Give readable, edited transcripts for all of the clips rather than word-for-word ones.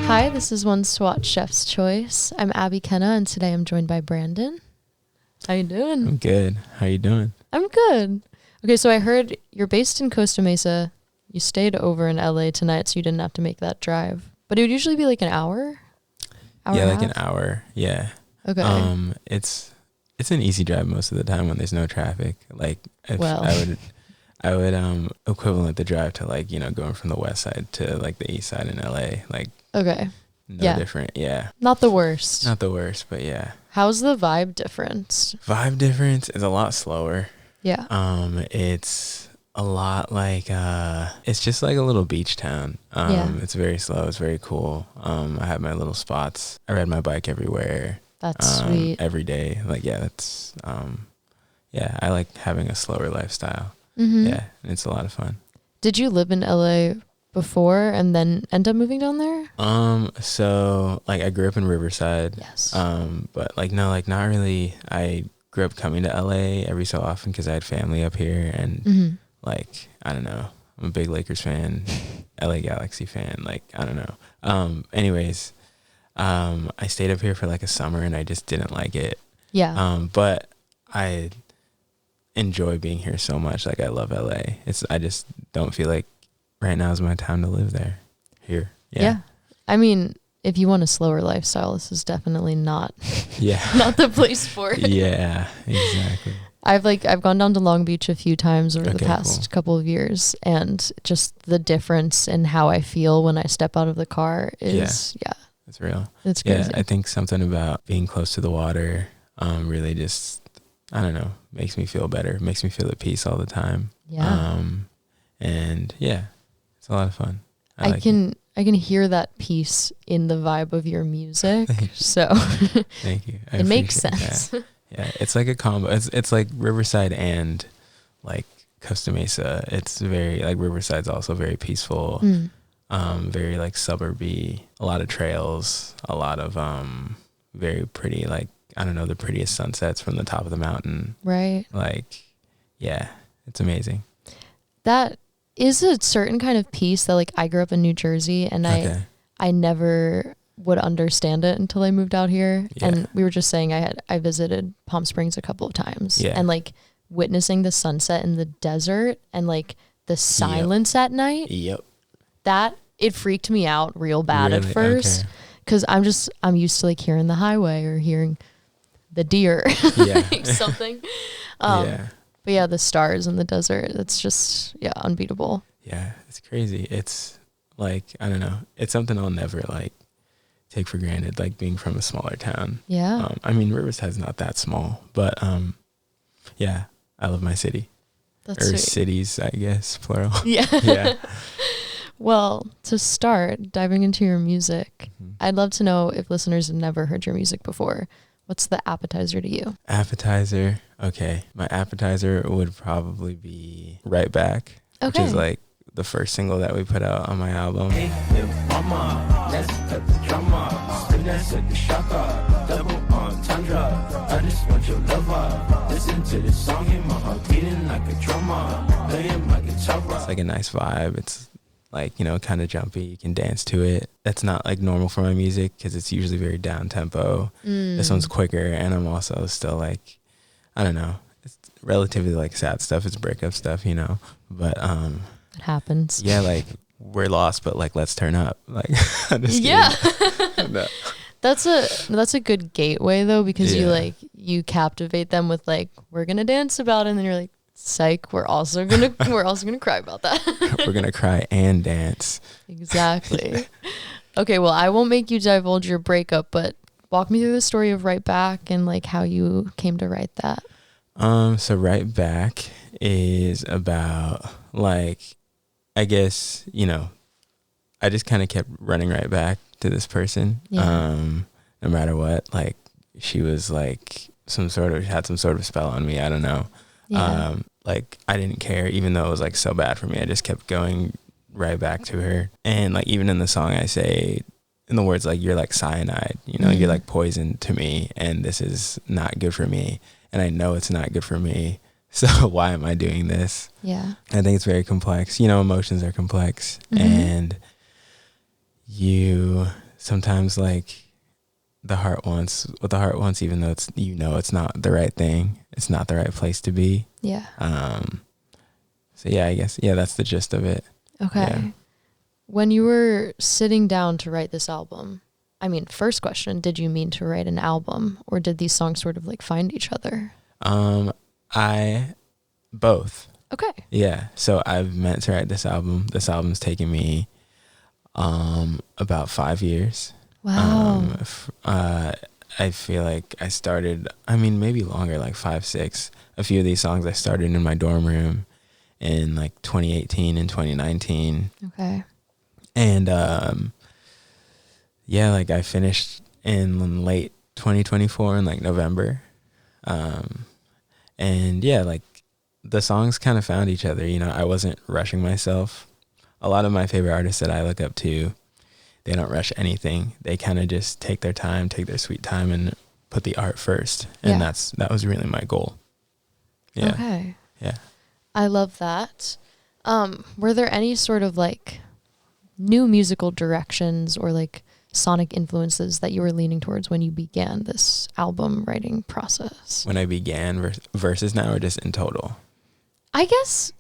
Hi, this is One Swat Chef's Choice. I'm Abby Kenna, and today I'm joined by Brandon. How you doing? I'm good. How you doing? I'm good. Okay, so I heard you're based in Costa Mesa. You stayed over in LA tonight, so you didn't have to make that drive. But it would usually be like an hour? Yeah, like an hour. Yeah. Okay. It's an easy drive most of the time when there's no traffic. Like if I would equivalent the drive to like, you know, going from the west side to like the east side in LA. Like Okay. no different. Yeah. Not the worst. Not the worst, but yeah. How's the vibe difference? Vibe difference is a lot slower. Yeah. It's a lot like it's just like a little beach town. It's very slow, it's very cool. I have my little spots. I ride my bike everywhere. That's sweet. Every day. Like that's I like having a slower lifestyle. Mm-hmm. Yeah, and it's a lot of fun. Did you live in LA before and then end up moving down there? So like I grew up in Riverside. Yes. But like no, like not really. I grew up coming to LA every so often because I had family up here, and like I don't know, I'm a big Lakers fan, LA Galaxy fan. Like I don't know. Anyways, I stayed up here for like a summer and I just didn't like it. Yeah. But I enjoy being here so much. Like I love LA. I just don't feel like right now is my time to live there. Here. Yeah. I mean, if you want a slower lifestyle, this is definitely not not the place for it. Yeah, exactly. I've gone down to Long Beach a few times over the past couple of years, and just the difference in how I feel when I step out of the car is it's real. It's crazy. Yeah, I think something about being close to the water really just, I don't know, makes me feel better, makes me feel at peace all the time. Yeah. And yeah, it's a lot of fun. I can hear that peace in the vibe of your music. So thank you. It makes sense. Yeah, it's like a combo. It's like Riverside and like Costa Mesa. It's very like Riverside's also very peaceful. Very like suburby, a lot of trails, a lot of very pretty, like I don't know, the prettiest sunsets from the top of the mountain. Right. Like, yeah, it's amazing. That is a certain kind of peace that like I grew up in New Jersey, and I never would understand it until I moved out here. Yeah. And we were just saying I visited Palm Springs a couple of times, and like witnessing the sunset in the desert and like the silence at night. Yep. That it freaked me out real bad at first, because I'm used to like hearing the highway or hearing the deer, like something. But yeah, the stars in the desert, it's just, unbeatable. Yeah, it's crazy. It's like, I don't know. It's something I'll never like take for granted, like being from a smaller town. Yeah. I mean, Riverside's not that small, but yeah, I love my city. That's sweet. Cities, I guess, plural. Yeah. Yeah. Well, to start diving into your music, I'd love to know, if listeners have never heard your music before, what's the appetizer to you? Appetizer. Okay. My appetizer would probably be Right Back, which is like the first single that we put out on my album. Hey, mama, let's cut the drama. The shaka, double entendre. I just want your lover. Listen to the song in my heart beating like a drummer. Playing my guitar. It's like a nice vibe. It's like, you know, kind of jumpy. You can dance to it. That's not like normal for my music because it's usually very down tempo. This one's quicker, and I'm also still like, I don't know, it's relatively like sad stuff. It's breakup stuff, you know, but it happens. Yeah, like we're lost, but like let's turn up. Like no. That's a good gateway though, because you captivate them with like, we're gonna dance about it, and then you're like, psych, we're also gonna cry about that. We're gonna cry and dance. Exactly. Okay, well, I won't make you divulge your breakup, but walk me through the story of Right Back and like how you came to write that. So Right Back is about like, I guess, you know, I just kind of kept running right back to this person. No matter what. Like she was like had some sort of spell on me. I don't know. Like I didn't care, even though it was like so bad for me. I just kept going right back to her. And like even in the song I say in the words like, you're like cyanide, you know, you're like poison to me, and this is not good for me, and I know it's not good for me, so why am I doing this? I think it's very complex. You know, emotions are complex, and you sometimes like the heart wants what the heart wants, even though it's, you know, it's not the right thing. It's not the right place to be. Yeah. So yeah, I guess, yeah, that's the gist of it. Okay. Yeah. When you were sitting down to write this album, I mean, first question, did you mean to write an album, or did these songs sort of like find each other? Both. Okay. Yeah. So I've meant to write this album. This album's taken me about 5 years. Wow. I feel like I started, I mean, maybe longer, like 5, 6. A few of these songs I started in my dorm room in like 2018 and 2019. Okay. And yeah, like I finished in late 2024 in like November. And yeah, like the songs kind of found each other. You know, I wasn't rushing myself. A lot of my favorite artists that I look up to, they don't rush anything. They kind of just take their time, take their sweet time, and put the art first. And that was really my goal. Yeah. Okay. Yeah. I love that. Were there any sort of like new musical directions or like sonic influences that you were leaning towards when you began this album writing process? When I began versus now, or just in total? I guess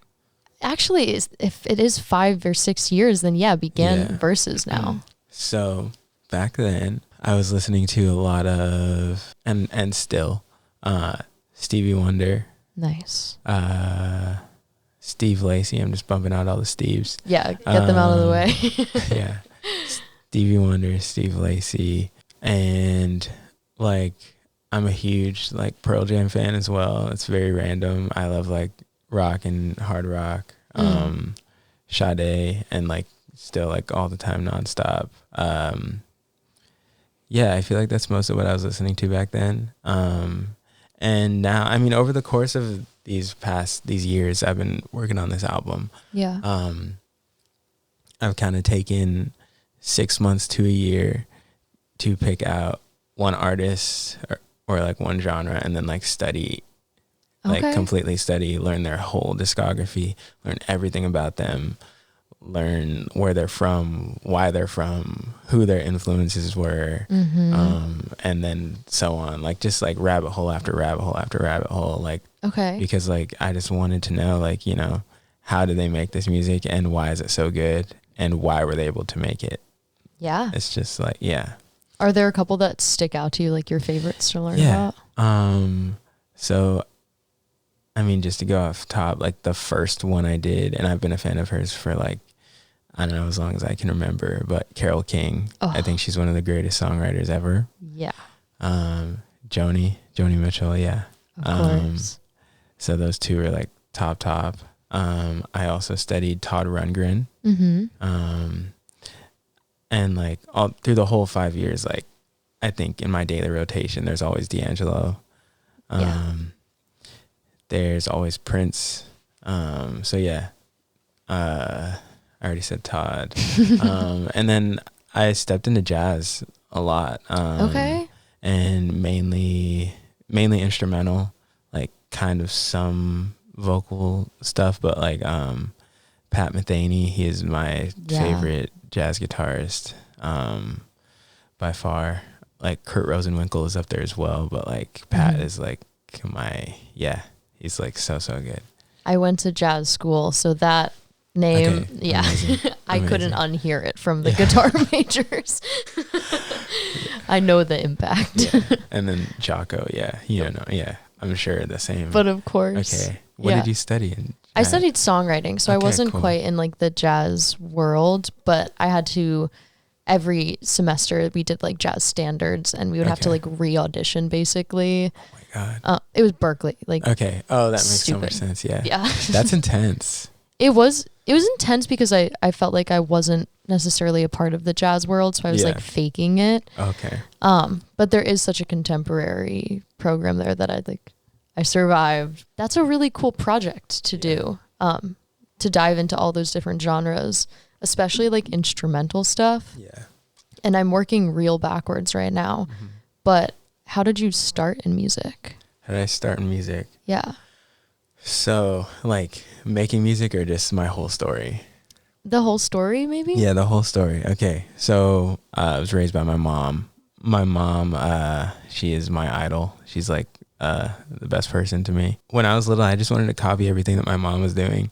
actually if it is 5 or 6 years, then began versus now. So back then I was listening to a lot of, and still, Stevie Wonder. Nice. Steve Lacy. I'm just bumping out all the Steves. Yeah, get them out of the way. Yeah. Stevie Wonder, Steve Lacy, and like I'm a huge like Pearl Jam fan as well. It's very random. I love like rock and hard rock, Sade, and like still like all the time nonstop. Yeah, I feel like that's most of what I was listening to back then. And now, I mean, over the course of these years, I've been working on this album. Yeah. I've kind of taken 6 months to a year to pick out one artist or like one genre, and then like study, like completely study, learn their whole discography, learn everything about them, learn where they're from, why they're from, who their influences were, and then so on, like just like rabbit hole after rabbit hole after rabbit hole, like because like I just wanted to know, like, you know, how did they make this music and why is it so good and why were they able to make it? Yeah, it's just like, yeah. Are there a couple that stick out to you, like your favorites to learn about? So I mean, just to go off top, like the first one I did, and I've been a fan of hers for like, I don't know, as long as I can remember, but Carole King. I think she's one of the greatest songwriters ever. Yeah. Joni Mitchell, yeah. Of course. So those two are like top. I also studied Todd Rundgren. And like all through the whole 5 years, like I think in my daily rotation, there's always D'Angelo. There's always Prince. So yeah, I already said Todd. And then I stepped into jazz a lot. And mainly instrumental, like kind of some vocal stuff, but like Pat Metheny, he is my favorite jazz guitarist by far. Like Kurt Rosenwinkel is up there as well, but like Pat is like he's like so good. I went to jazz school, so that name, Amazing. I couldn't unhear it from the guitar majors. I know the impact. And then Jocko, you don't know, I'm sure the same. But of course. Okay, what did you study in? I studied songwriting, so I wasn't quite in like the jazz world, but I had to, every semester we did like jazz standards, and we would have to like re-audition basically. Oh my God. It was Berkeley. Like, okay. Oh, that makes so much sense. Yeah. That's intense. It was intense because I felt like I wasn't necessarily a part of the jazz world, so I was like faking it. Okay. But there is such a contemporary program there that I survived. That's a really cool project to do. To dive into all those different genres, especially like instrumental stuff. Yeah. And I'm working real backwards right now. But how did you start in music? How did I start in music? Yeah. So, like, making music or just my whole story? The whole story, maybe? Yeah, the whole story. Okay. So I was raised by my mom. My mom, she is my idol. She's like the best person to me. When I was little, I just wanted to copy everything that my mom was doing.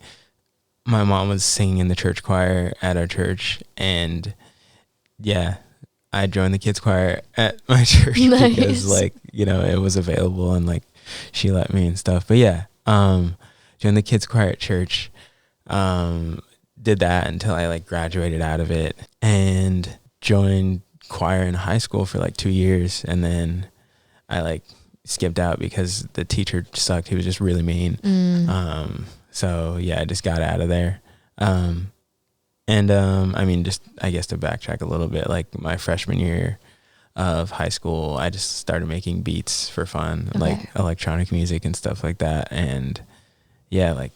My mom was singing in the church choir at our church, and yeah, I joined the kids choir at my church because like, you know, it was available and like she let me and stuff. But yeah, joined the kids choir at church. Did that until I like graduated out of it, and joined choir in high school for like 2 years, and then I like skipped out because the teacher sucked. He was just really mean. So yeah, I just got out of there. I mean, just I guess to backtrack a little bit, like my freshman year of high school, I just started making beats for fun, like electronic music and stuff like that. And yeah, like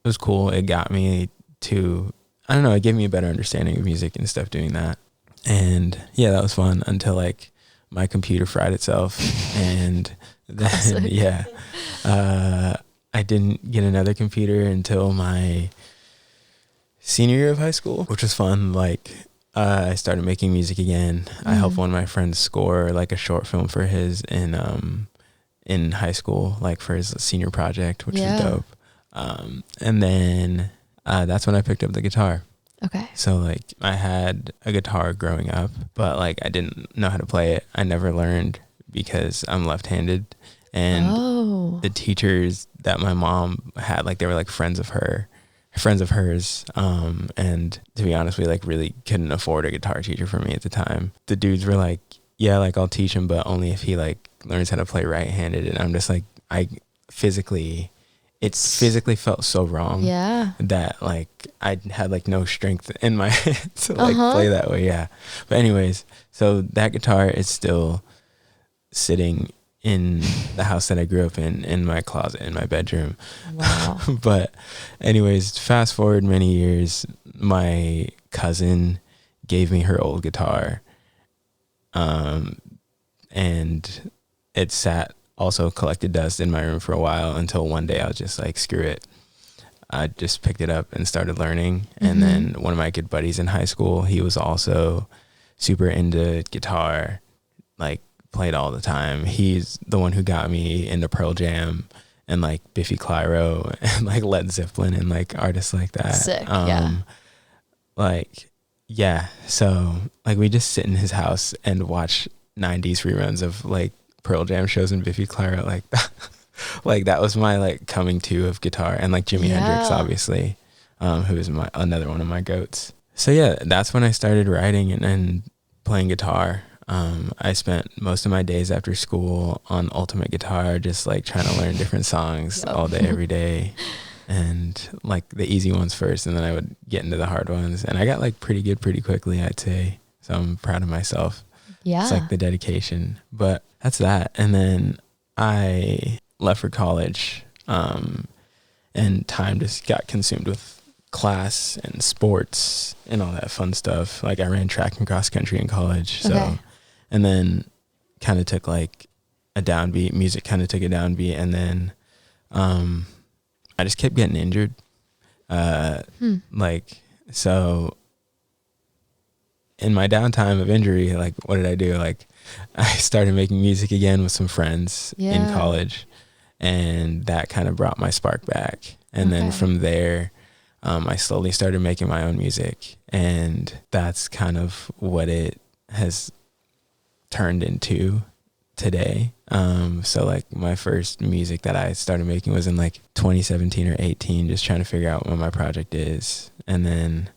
it was cool. It got me to, I don't know, it gave me a better understanding of music and stuff doing that. And yeah, that was fun until like my computer fried itself. And then, yeah, I didn't get another computer until my senior year of high school, which was fun. Like, I started making music again. I helped one of my friends score like a short film for his in high school, like for his senior project, which was dope. And then that's when I picked up the guitar. Okay. So like I had a guitar growing up, but like I didn't know how to play it. I never learned because I'm left-handed. And the teachers that my mom had, like they were like friends of hers. And to be honest, we like really couldn't afford a guitar teacher for me at the time. The dudes were like, yeah, like I'll teach him, but only if he like learns how to play right-handed. And I'm just like, it physically felt so wrong. Yeah. That like I had like no strength in my hand to like play that way. Yeah. But anyways, so that guitar is still sitting in the house that I grew up in my closet, in my bedroom. Wow. But anyways, fast forward many years, my cousin gave me her old guitar. And it also collected dust in my room for a while until one day I was just like, screw it. I just picked it up and started learning. And then one of my good buddies in high school, he was also super into guitar, like played all the time. He's the one who got me into Pearl Jam and like Biffy Clyro and like Led Zeppelin and like artists like that. Sick, yeah. Like, yeah. So like we just sit in his house and watch 90s reruns of like Pearl Jam shows and Biffy Clyro, like that. Like that was my like coming to of guitar. And like Jimi Hendrix, obviously, who is another one of my goats. So yeah, that's when I started writing and playing guitar. I spent most of my days after school on Ultimate Guitar, just like trying to learn different songs all day, every day. And like the easy ones first, and then I would get into the hard ones. And I got like pretty good pretty quickly, I'd say. So I'm proud of myself. Yeah. It's like the dedication. But that's that. And then I left for college, and time just got consumed with class and sports and all that fun stuff. Like I ran track and cross country in college. So, and then kind of took like a downbeat. Music kind of took a downbeat. And then I just kept getting injured. Like, so in my downtime of injury, like what did I do? Like I started making music again with some friends in college, and that kind of brought my spark back. And then from there, I slowly started making my own music, and that's kind of what it has turned into today. So like my first music that I started making was in like 2017 or 18, just trying to figure out what my project is. And then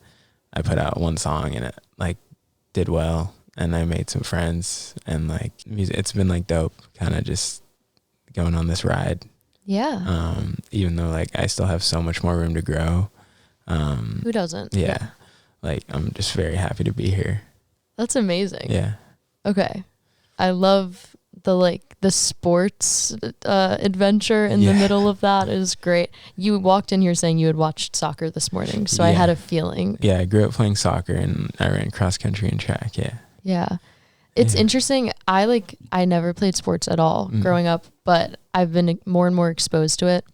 I put out one song and it like did well, and I made some friends, and like music, it's been like dope, kind of just going on this ride. Yeah. Even though like I still have so much more room to grow. Who doesn't? Yeah. Like I'm just very happy to be here. That's amazing. Yeah. Okay. I love the sports adventure in the middle of that is great. You walked in here saying you had watched soccer this morning, so I had a feeling. Yeah, I grew up playing soccer and I ran cross country and track. Yeah. Yeah. It's interesting. I never played sports at all growing up, but I've been more and more exposed to it.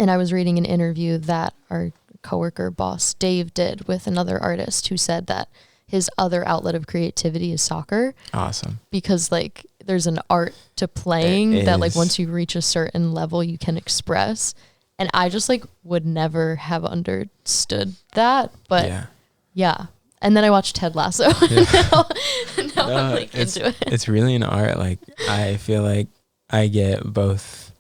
And I was reading an interview that our coworker boss Dave did with another artist who said that his other outlet of creativity is soccer. Awesome. Because like there's an art to playing that like once you reach a certain level you can express. And I just like would never have understood that. But yeah. And then I watched Ted Lasso. now I'm like into it. It's really an art. Like I feel like I get both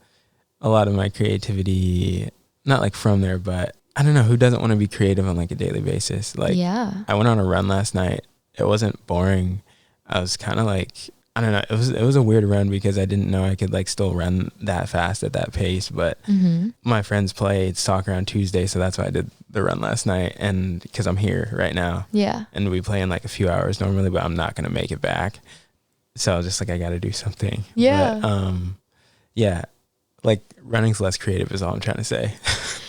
a lot of my creativity, not like from there, but I don't know, who doesn't want to be creative on like a daily basis? Like I went on a run last night. It wasn't boring. I was kind of like, I don't know. It was a weird run because I didn't know I could like still run that fast at that pace. But my friends played soccer on Tuesday, so that's why I did the run last night. And because I'm here right now, and we play in like a few hours normally, but I'm not gonna make it back. So I was just like, I got to do something. But, like running's less creative is all I'm trying to say.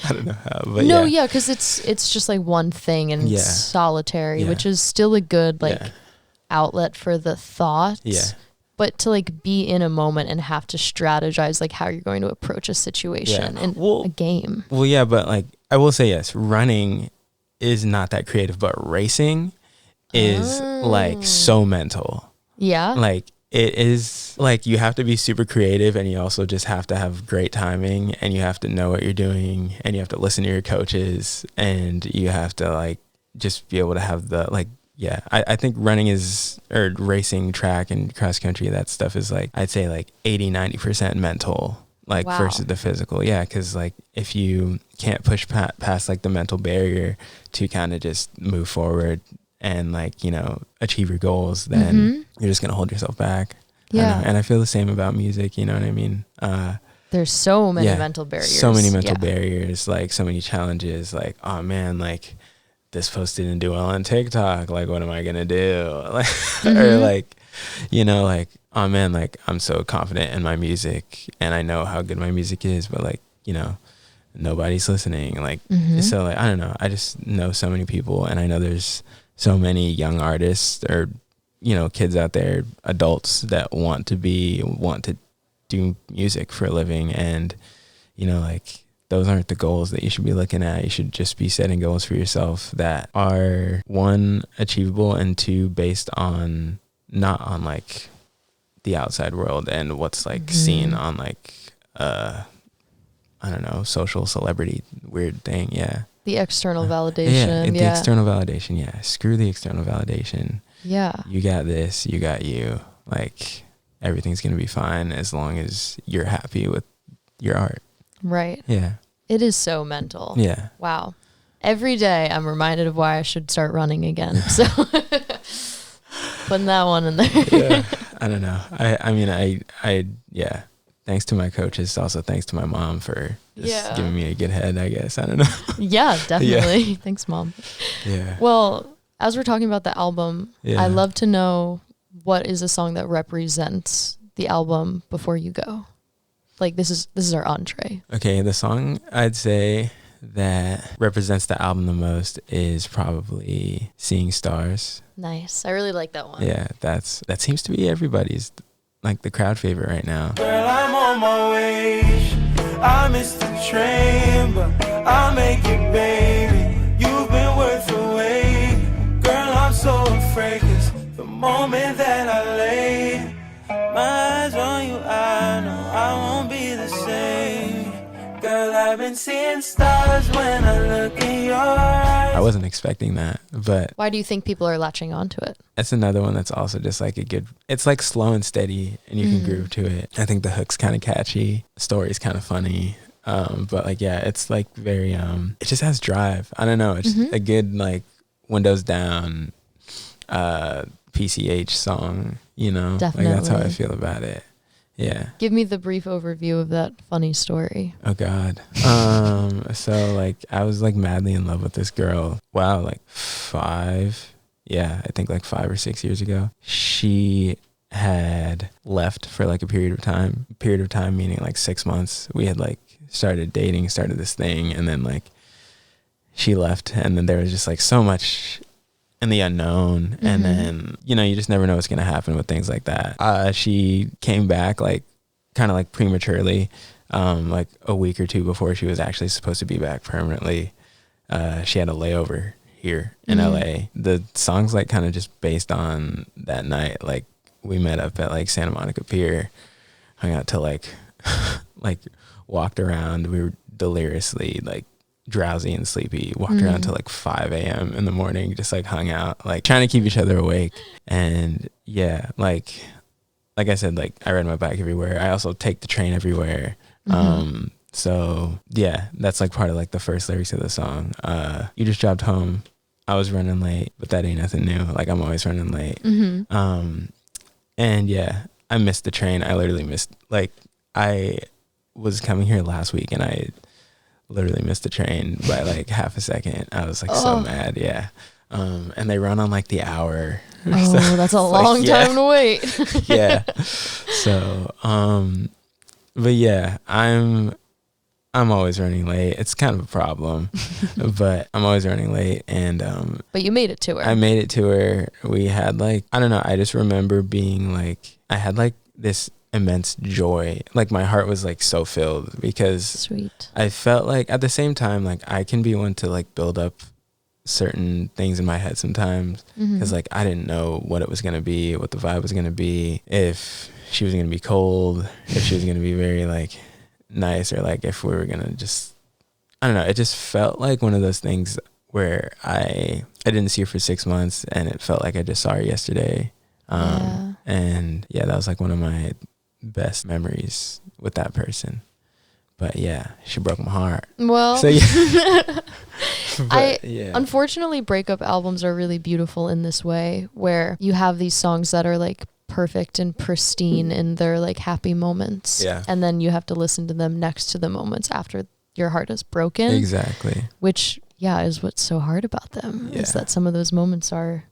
I don't know how, but because it's just like one thing and it's solitary, which is still a good like outlet for the thoughts. But to like be in a moment and have to strategize like how you're going to approach a situation in a game. Well, but like I will say yes, running is not that creative, but racing is like so mental. Like it is like you have to be super creative and you also just have to have great timing and you have to know what you're doing and you have to listen to your coaches and you have to like just be able to have the like, I think running is, or racing, track and cross country, that stuff is like, I'd say like 80-90% mental, like versus the physical. Because like if you can't push past like the mental barrier to kind of just move forward and like, you know, achieve your goals, then you're just going to hold yourself back. And I feel the same about music, you know what I mean? There's so many mental barriers. So many mental barriers, like so many challenges, like, oh man, like this post didn't do well on TikTok. Like, what am I going to do? Like, or like, you know, like, oh man, like I'm so confident in my music and I know how good my music is, but like, you know, nobody's listening. Like, so like, I don't know. I just know so many people and I know there's so many young artists or, you know, kids out there, adults that want to do music for a living. And, you know, like those aren't the goals that you should be looking at. You should just be setting goals for yourself that are, one, achievable, and two, based on, not on like the outside world and what's like seen on like, I don't know, social celebrity weird thing. The external validation. The external validation. Screw the external validation. You got this, you got you. Like everything's going to be fine as long as you're happy with your art. Right. It is so mental. Wow. Every day I'm reminded of why I should start running again. So putting that one in there. I don't know. I mean, thanks to my coaches. Also thanks to my mom for just giving me a good head, I guess. I don't know. Definitely. Thanks, Mom. Well, as we're talking about the album, I'd love to know what is a song that represents the album before you go. Like this is our entree. Okay, the song I'd say that represents the album the most is probably Seeing Stars. Nice. I really like that one. Yeah, that seems to be everybody's, like the crowd favorite right now. Girl, I'm on my way. I missed the train, but I'll make it, baby. You've been worth the wait. Girl, I'm so afraid, 'cause the moment that I lay my eyes on you, I know I won't be the same. Girl, I've been seeing stars when I look in your eyes. I wasn't expecting that, but why do you think people are latching onto it? That's another one that's also just like a good, it's like slow and steady and you can groove to it. I think the hook's kind of catchy. The story's kind of funny. But like, it's like very, it just has drive. I don't know. It's a good like windows down, PCH song, you know? Definitely. Like that's how I feel about it. Yeah. Give me the brief overview of that funny story. Oh God. So like I was like madly in love with this girl. Wow, like 5 or 6 years ago. She had left for like a period of time meaning like 6 months. We had like started dating, started this thing, and then like she left, and then there was just like so much in the unknown, and then you know, you just never know what's gonna happen with things like that. She came back like kind of like prematurely, like a week or two before she was actually supposed to be back permanently, she had a layover here in LA. The song's like kind of just based on that night. Like we met up at like Santa Monica Pier, hung out till like like walked around. We were deliriously like drowsy and sleepy, walked around till like 5 a.m. in the morning, just like hung out, like trying to keep each other awake. And yeah, like I said, like I ride my bike everywhere. I also take the train everywhere. So yeah, that's like part of like the first lyrics of the song. You just dropped home. I was running late, but that ain't nothing new. Like I'm always running late. And yeah, I missed the train. I literally missed, like I was coming here last week and I literally missed the train by like half a second. I was like so mad. Yeah. And they run on like the hour. Oh, so that's a long time to wait. Yeah. So, but yeah, I'm always running late. It's kind of a problem, but I'm always running late. And, but you made it to her. I made it to her. We had like, I don't know. I just remember being like, I had like this immense joy. Like my heart was like so filled because sweet. I felt like at the same time, like I can be one to like build up certain things in my head sometimes because like I didn't know what it was going to be, what the vibe was going to be, if she was going to be cold, if she was going to be very like nice, or like if we were going to just, I don't know. It just felt like one of those things where I didn't see her for 6 months and it felt like I just saw her yesterday. And yeah, that was like one of my best memories with that person. But yeah, she broke my heart. Well, so yeah. Unfortunately, breakup albums are really beautiful in this way, where you have these songs that are like perfect and pristine in their like happy moments. Yeah. And then you have to listen to them next to the moments after your heart is broken. Exactly. Which, yeah, is what's so hard about them, is that some of those moments are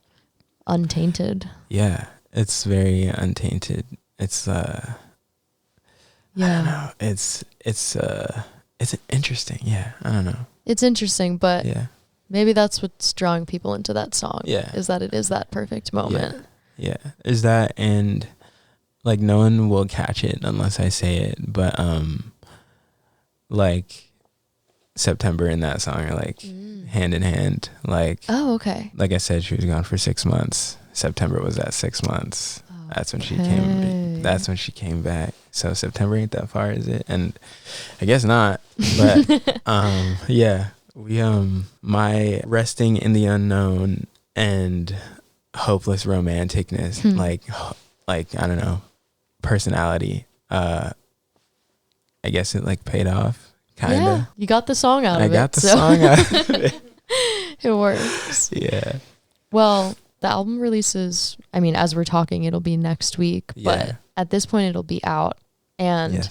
untainted. Yeah. It's very untainted. It's I don't know. It's interesting. Yeah. I don't know. It's interesting, but yeah, maybe that's what's drawing people into that song. Yeah. Is that it is that perfect moment. Yeah. Is that, and like no one will catch it unless I say it. But like September and that song are like hand in hand. Like, oh, okay. Like I said, she was gone for 6 months. September was at 6 months. That's when she came. That's when she came back. So September ain't that far, is it? And I guess not. But yeah, we my resting in the unknown and hopeless romanticness, like I don't know, personality. I guess it like paid off. Kinda. Yeah, you got the song out of it. I got the song out of it. It works. Yeah. Well, the album releases, I mean, as we're talking, it'll be next week, but at this point it'll be out. And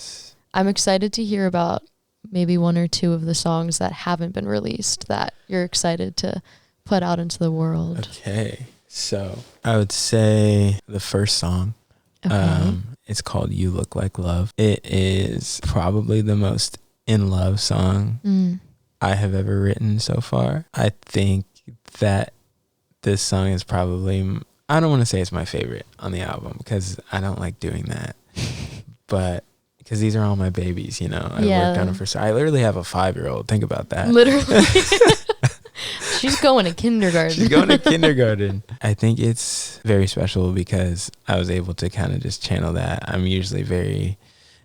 I'm excited to hear about maybe one or two of the songs that haven't been released that you're excited to put out into the world. Okay. So I would say the first song, it's called You Look Like Love. It is probably the most in love song I have ever written so far. I think that this song is probably, I don't want to say it's my favorite on the album because I don't like doing that. But because these are all my babies, you know. I worked on it for, I literally have a 5-year-old. Think about that. Literally. She's going to kindergarten. She's going to kindergarten. I think it's very special because I was able to kind of just channel that. I'm usually very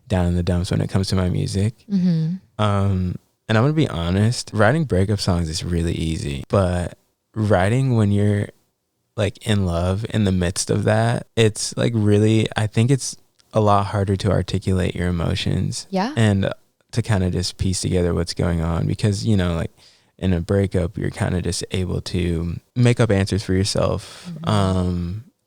down in the dumps when it comes to my music. And I'm going to be honest, writing breakup songs is really easy. But writing when you're like in love in the midst of that, it's like really, I think it's a lot harder to articulate your emotions. Yeah. And to kind of just piece together what's going on because, you know, like in a breakup, you're kind of just able to make up answers for yourself.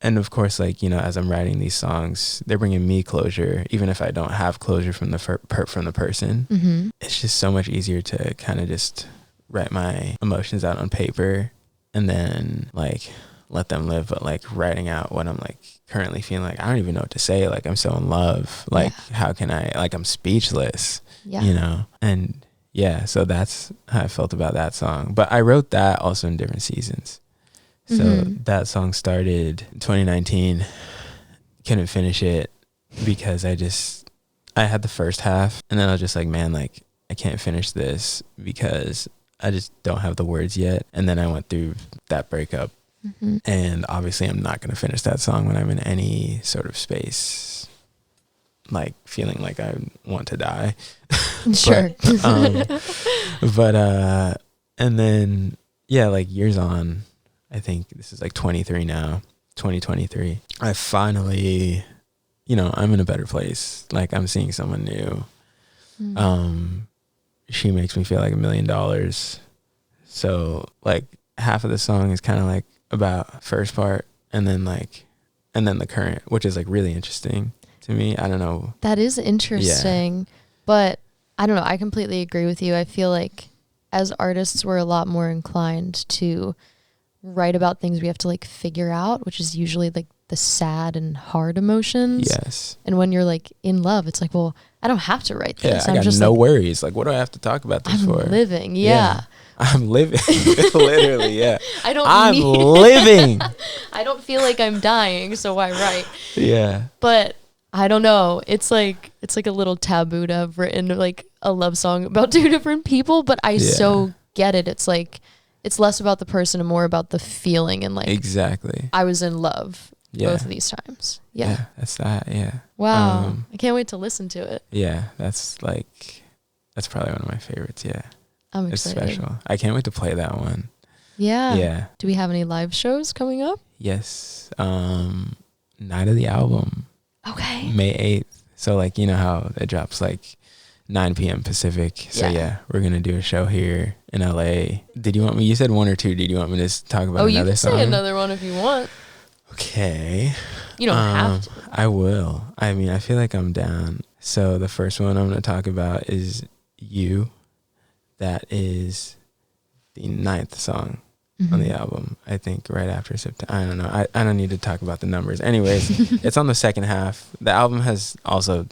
And of course, like, you know, as I'm writing these songs, they're bringing me closure, even if I don't have closure from the from the person. It's just so much easier to kind of just write my emotions out on paper and then like let them live. But like writing out what I'm like currently feeling, like I don't even know what to say. Like I'm so in love. Like how can I, like I'm speechless, you know? And yeah, so that's how I felt about that song. But I wrote that also in different seasons. So that song started in 2019, couldn't finish it because I had the first half and then I was just like, man, like I can't finish this because I just don't have the words yet. And then I went through that breakup. And obviously I'm not going to finish that song when I'm in any sort of space, like feeling like I want to die. Sure. but and then, yeah, like years on, I think this is like 2023. I finally, I'm in a better place. Like I'm seeing someone new. She makes me feel like $1 million. So like half of the song is kind of like about first part and then the current, which is like really interesting to me. I don't know. That is interesting, but I don't know. I completely agree with you. I feel like as artists, we're a lot more inclined to write about things we have to like figure out, which is usually like the sad and hard emotions. Yes. And when you're like in love, it's like, well, I don't have to write this. Yeah, I got just no worries. Like, what do I have to talk about this for? I'm living. Yeah. I'm living. Literally, yeah. I'm living. I don't feel like I'm dying, so why write? Yeah. But I don't know. It's like a little taboo to have written like a love song about two different people, but I so get it. It's like it's less about the person and more about the feeling and like exactly. I was in love both of these times. Yeah. That's that. Yeah. Wow. I can't wait to listen to it. Yeah, that's probably one of my favorites. Yeah. I'm excited. It's special. I can't wait to play that one. Yeah. Yeah. Do we have any live shows coming up? Yes. Night of the album. Okay. May 8th. So like, you know how it drops like 9 p.m. Pacific. So yeah, we're going to do a show here in LA. You said one or two. Did you want me to just talk about another song? You can say another one if you want. Okay. You don't have to. I will. I mean, I feel like I'm down. So the first one I'm going to talk about is You. That is the 9th song on the album, I think, right after September. I don't know. I don't need to talk about the numbers. Anyways, it's on the second half. The album has also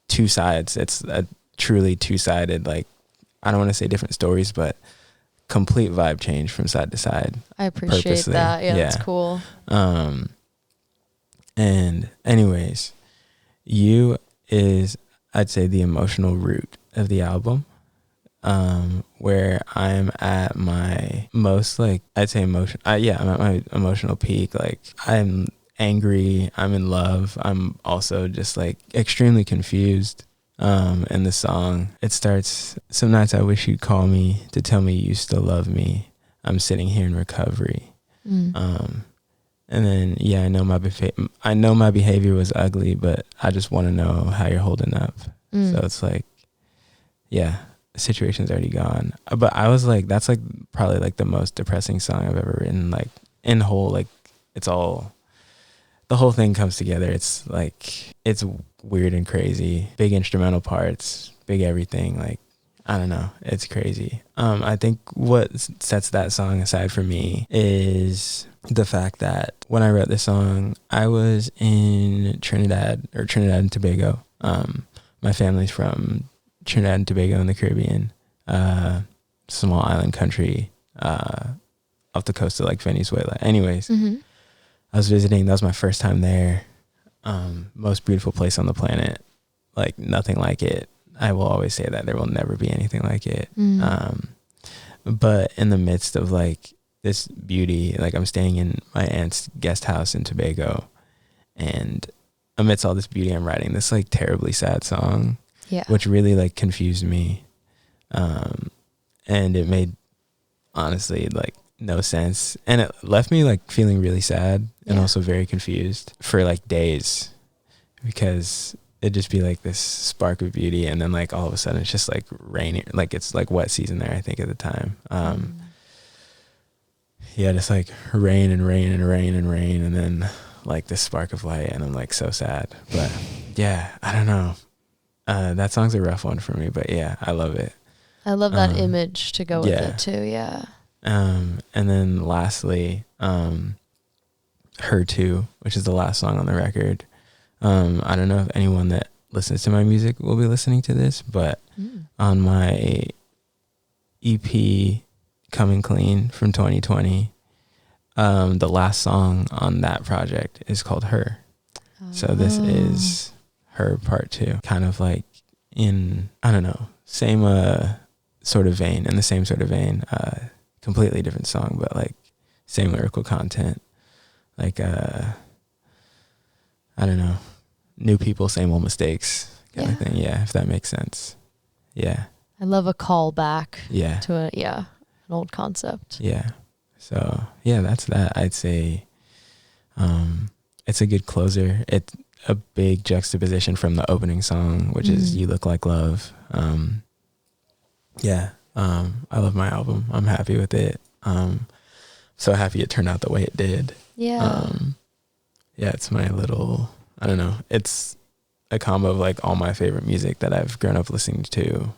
2 sides. It's a truly 2-sided, like, I don't want to say different stories, but complete vibe change from side to side. I appreciate that. Yeah, that's cool. And anyways, You is, I'd say, the emotional root of the album. Where I'm at my most, like, I'd say I'm at my emotional peak. Like, I'm angry, I'm in love, I'm also just like extremely confused. In the song, it starts, some nights I wish you'd call me to tell me you still love me. I'm sitting here in recovery. And then, I know my behavior was ugly, but I just want to know how you're holding up. So it's like, yeah, the situation's already gone. But I was like, that's like probably like the most depressing song I've ever written. Like in whole, like it's all, the whole thing comes together. It's like, it's weird and crazy. Big instrumental parts, big everything. Like, I don't know. It's crazy. I think what sets that song aside for me is the fact that when I wrote this song, I was in Trinidad and Tobago. My family's from Trinidad and Tobago in the Caribbean, small island country off the coast of like Venezuela. Anyways, I was visiting. That was my first time there. Most beautiful place on the planet. Like nothing like it. I will always say that there will never be anything like it. But in the midst of like this beauty, like I'm staying in my aunt's guest house in Tobago, and amidst all this beauty, I'm writing this like terribly sad song. Yeah. Which really like confused me. And it made honestly like no sense. And it left me like feeling really sad and also very confused for like days, because it'd just be like this spark of beauty and then like all of a sudden it's just like raining, like it's like wet season there, I think at the time. Just like rain and rain and rain and rain and then like this spark of light, and I'm like so sad. But yeah, I don't know. That song's a rough one for me, but yeah, I love it. I love that image to go with it too. Yeah. And then lastly, Her Too, which is the last song on the record. I don't know if anyone that listens to my music will be listening to this, but on my EP Coming Clean from 2020, the last song on that project is called Her. So this is Her Part 2, kind of like in, I don't know, same sort of vein, in the same sort of vein. Completely different song, but like same lyrical content. Like I don't know, new people, same old mistakes kind of thing. Yeah, if that makes sense. Yeah. I love a callback. Yeah. To an old concept. Yeah. So yeah, that's that. I'd say it's a good closer. It's a big juxtaposition from the opening song, which is You Look Like Love. I love my album. I'm happy with it. So happy it turned out the way it did. Yeah. It's my little, I don't know, it's a combo of like all my favorite music that I've grown up listening to.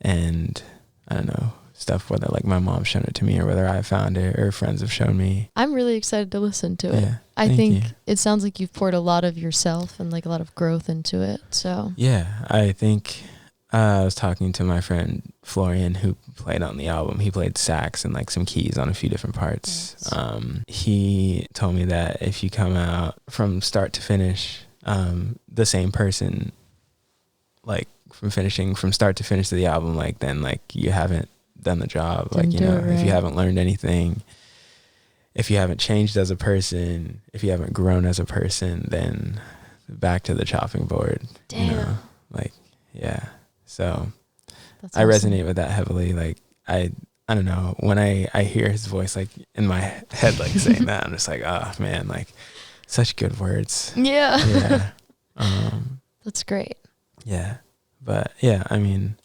And I don't know, stuff whether like my mom's shown it to me or whether I found it or friends have shown me. I'm really excited to listen to it. I think it sounds like you've poured a lot of yourself and like a lot of growth into it. So yeah, I think I was talking to my friend Florian who played on the album. He played sax and like some keys on a few different parts. Nice. He told me that if you come out from start to finish, the same person, like from start to finish of the album, like then like you haven't done the job. Like, you know, if you haven't learned anything, if you haven't changed as a person, if you haven't grown as a person, then back to the chopping board. Damn. You know, like, yeah. So that's I awesome. resonate with that heavily. Like I don't know, when I hear his voice like in my head, like saying that, I'm just like, oh man, like such good words. Yeah. Yeah. That's great. Yeah. But yeah, I mean,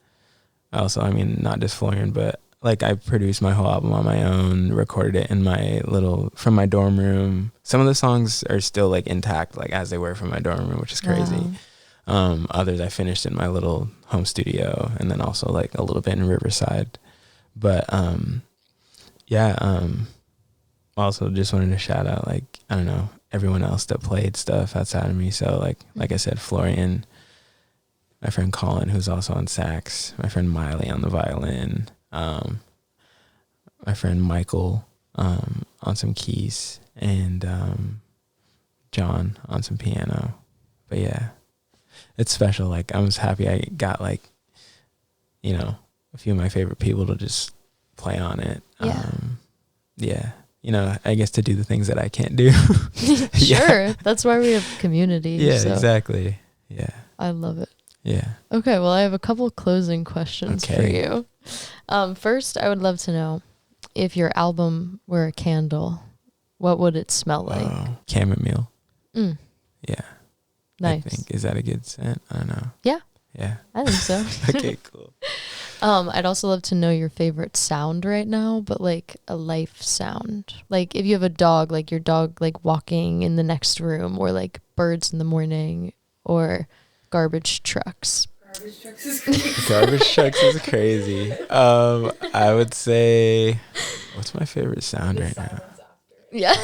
not just Florian, but like I produced my whole album on my own, recorded it from my dorm room. Some of the songs are still like intact, like as they were from my dorm room, which is crazy. Wow. Others I finished in my little home studio, and then also like a little bit in Riverside. But also just wanted to shout out, like, I don't know, everyone else that played stuff outside of me. So like I said, Florian, my friend Colin, who's also on sax, my friend Miley on the violin, my friend Michael on some keys, and John on some piano. But yeah, it's special. Like I was happy I got like, you know, a few of my favorite people to just play on it. Yeah. You know, I guess to do the things that I can't do. Sure. That's why we have community. Yeah, so. Exactly. Yeah. I love it. Yeah. Okay, well, I have a couple closing questions for you. First, I would love to know, if your album were a candle, what would it smell like? Chamomile. Yeah. Nice. I think. Is that a good scent? I don't know. Yeah. Yeah. I think so. Okay, cool. I'd also love to know your favorite sound right now, but like a life sound. Like if you have a dog, like your dog like walking in the next room, or like birds in the morning, or garbage trucks. Garbage trucks is crazy. Garbage trucks is crazy. I would say, what's my favorite sound right now? Yeah.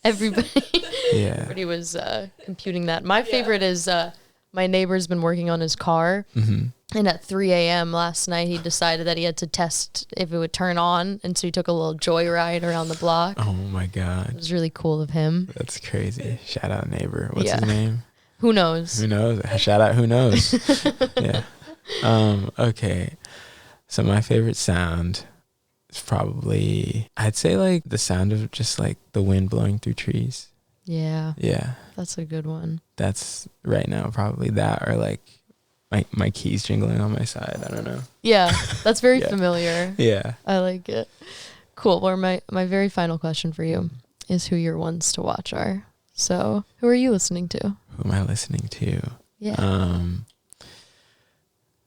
Everybody was computing that. My favorite is my neighbor's been working on his car, and at 3 a.m. last night he decided that he had to test if it would turn on, and so he took a little joyride around the block. Oh my god, it was really cool of him. That's crazy. Shout out neighbor. What's his name? Who knows? Who knows? Shout out who knows. Yeah. Okay. So my favorite sound is probably, I'd say like the sound of just like the wind blowing through trees. Yeah. Yeah. That's a good one. That's right now probably that, or like my keys jingling on my side. I don't know. Yeah. That's very familiar. Yeah. I like it. Cool. Well, my very final question for you is who your ones to watch are. So who are you listening to? Who am I listening to? Yeah.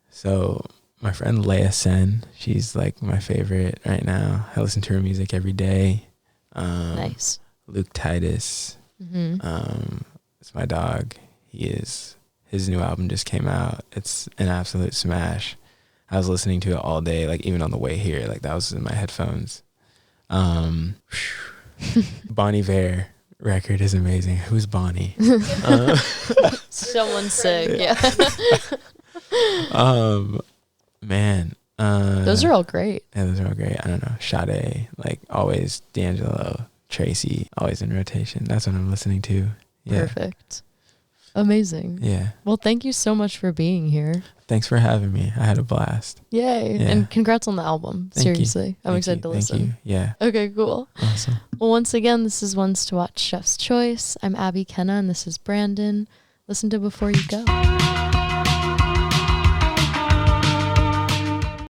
So my friend Leia Sen, she's like my favorite right now. I listen to her music every day. Nice. Luke Titus. It's my dog. His new album just came out. It's an absolute smash. I was listening to it all day, like even on the way here, like that was in my headphones. Bonnie Vare record is amazing. Who's Bonnie? Someone sick. Yeah. Man. Those are all great. Yeah, those are all great. I don't know. Sade, like always. D'Angelo, Tracy, always in rotation. That's what I'm listening to. Yeah. Perfect. Amazing. Yeah. Well, thank you so much for being here. Thanks for having me. I had a blast. Yay. Yeah. And congrats on the album. Seriously. I'm excited to listen. Thank you. Yeah. Okay, cool. Awesome. Well, once again, this is Ones to Watch Chef's Choice. I'm Abby Kenna, and this is Brandon. Listen to Before You Go.